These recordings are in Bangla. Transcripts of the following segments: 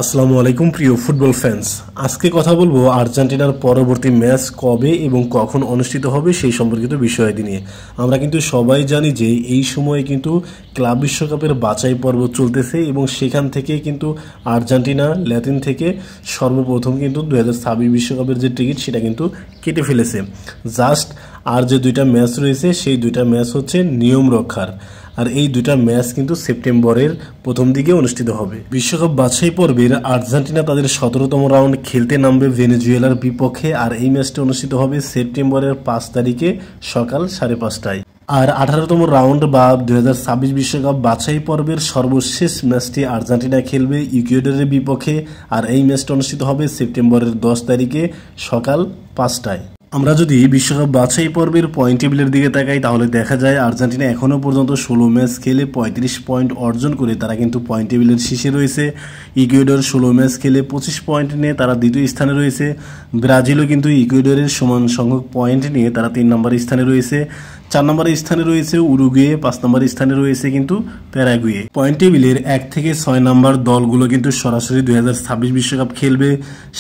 আসসালামু আলাইকুম প্রিয় ফুটবল ফ্যান্স। আজকে কথা বলবো আর্জেন্টিনার পরবর্তী ম্যাচ কবে এবং কখন অনুষ্ঠিত হবে সেই সম্পর্কিত বিষয়টি নিয়ে। আমরা কিন্তু সবাই জানি যে এই সময়ে কিন্তু ক্লাব বিশ্বকাপের বাছাই পর্ব চলতেছে এবং সেখান থেকে কিন্তু আর্জেন্টিনা ল্যাতিন থেকে সর্বপ্রথম কিন্তু 2026 বিশ্বকাপের যে টিকিট সেটা কিন্তু কেটে ফেলেছে। জাস্ট আর যে দুইটা ম্যাচ রয়েছে সেই দুইটা ম্যাচ হচ্ছে নিয়ম রক্ষার, আর এই দুইটা ম্যাচ কিন্তু সেপ্টেম্বরের প্রথম দিকে অনুষ্ঠিত হবে। বিশ্বকাপ বাছাই পর্বের আর্জেন্টিনা তাদের 17তম রাউন্ড খেলতে নামবে ভেনেজুয়েলার বিপক্ষে, আর এই ম্যাচটি অনুষ্ঠিত হবে সেপ্টেম্বরের 5 তারিখে সকাল 5:30টায়। আর 18তম রাউন্ড বা 2026 বিশ্বকাপ বাছাই পর্বের সর্বশেষ ম্যাচটি আর্জেন্টিনা খেলবে ইকুয়েডরের বিপক্ষে, আর এই ম্যাচটি অনুষ্ঠিত হবে সেপ্টেম্বরের 10 তারিখে সকাল 5টায়। আমরা যদি বিশ্বকাপ বাছাই পর্বের পয়েন্ট টেবিলের দিকে তাকাই তাহলে দেখা যায় আর্জেন্টিনা এখনও পর্যন্ত 16 ম্যাচ খেলে 35 পয়েন্ট অর্জন করে তারা কিন্তু পয়েন্ট টেবিলের শীর্ষে রয়েছে। ইকুয়েডর 16 ম্যাচ খেলে 25 পয়েন্ট নিয়ে তারা দ্বিতীয় স্থানে রয়েছে। ব্রাজিলও কিন্তু ইকুয়েডরের সমান সংখ্যক পয়েন্ট নিয়ে তারা 3 নম্বর স্থানে রয়েছে। 4 নম্বরের স্থানে রয়েছে উরুগুয়ে, 5 নম্বরের স্থানে রয়েছে কিন্তু প্যারাগুয়ে। পয়েন্ট টেবিলের 1 থেকে 6 নম্বর দলগুলো কিন্তু সরাসরি 2026 বিশ্বকাপ খেলবে।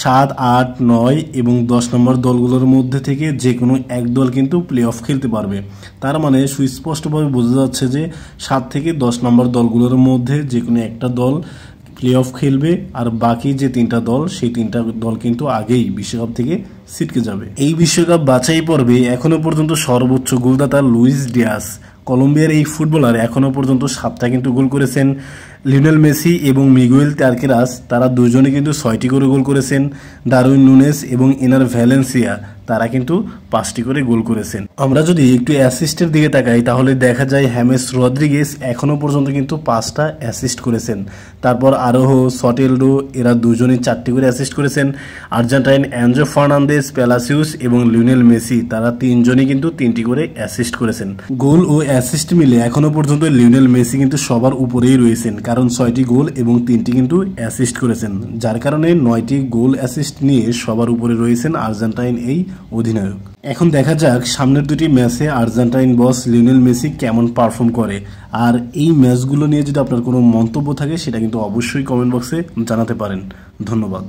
7, 8, 9 এবং 10 নম্বর দলগুলোর মধ্যে থেকে যে কোনো এক দল কিন্তু প্লে অফ খেলতে পারবে। তার মানে সুস্পষ্টভাবে বোঝা যাচ্ছে যে 7 থেকে 10 নম্বর দলগুলোর মধ্যে যে কোনো একটা দল প্লে অফ খেলবে, আর বাকি যে 3টা দল সেই 3টা দল কিন্তু আগেই বিশ্বকাপ থেকে ছিটকে যাবে। এই বিশ্বকাপ বাছাই পর্বে এখনো পর্যন্ত সর্বোচ্চ গোলদাতা লুইস ডিয়াস। কলম্বিয়ার এই ফুটবলার এখনো পর্যন্ত 7টা কিন্তু গোল করেছেন। লিওনেল মেসি এবং মিগুয়েল তারকেরাস তারা দুজনে কিন্তু 6টি করে গোল করেছেন। ডারউইন নুনেস এবং এনার ভ্যালেন্সিয়া তারা কিন্তু 5টি করে গোল করেছেন। আমরা যদি একটু অ্যাসিস্টের দিকে তাকাই তাহলে দেখা যায় হ্যামেস রদ্রিগেস এখনো পর্যন্ত কিন্তু 5টা অ্যাসিস্ট করেছেন। তারপর আরোহো, সটেলডো এরা দুজনেই 4টি করে অ্যাসিস্ট করেছেন। আর্জেন্টাইন অ্যানজো ফার্নান্দেজ, প্যালাসিউস এবং লিওনেল মেসি তারা 3জনই কিন্তু 3টি করে অ্যাসিস্ট করেছেন। গোল ও অ্যাসিস্ট মিলে এখনো পর্যন্ত লিওনেল মেসি কিন্তু সবার উপরেই রয়েছেন, কারণ 6টি গোল এবং 3টি কিন্তু অ্যাসিস্ট করেছেন, যার কারণে 9টি গোল অ্যাসিস্ট নিয়ে সবার উপরে রয়েছেন আর্জেন্টাইন এই অধিনায়ক। এখন দেখা যাক সামনের দুটি ম্যাচে আর্জেন্টাইন বস লিওনেল মেসি কেমন পারফর্ম করে। আর এই ম্যাচগুলো নিয়ে যদি আপনার কোনো মন্তব্য থাকে সেটা কিন্তু অবশ্যই কমেন্ট বক্সে জানাতে পারেন। ধন্যবাদ।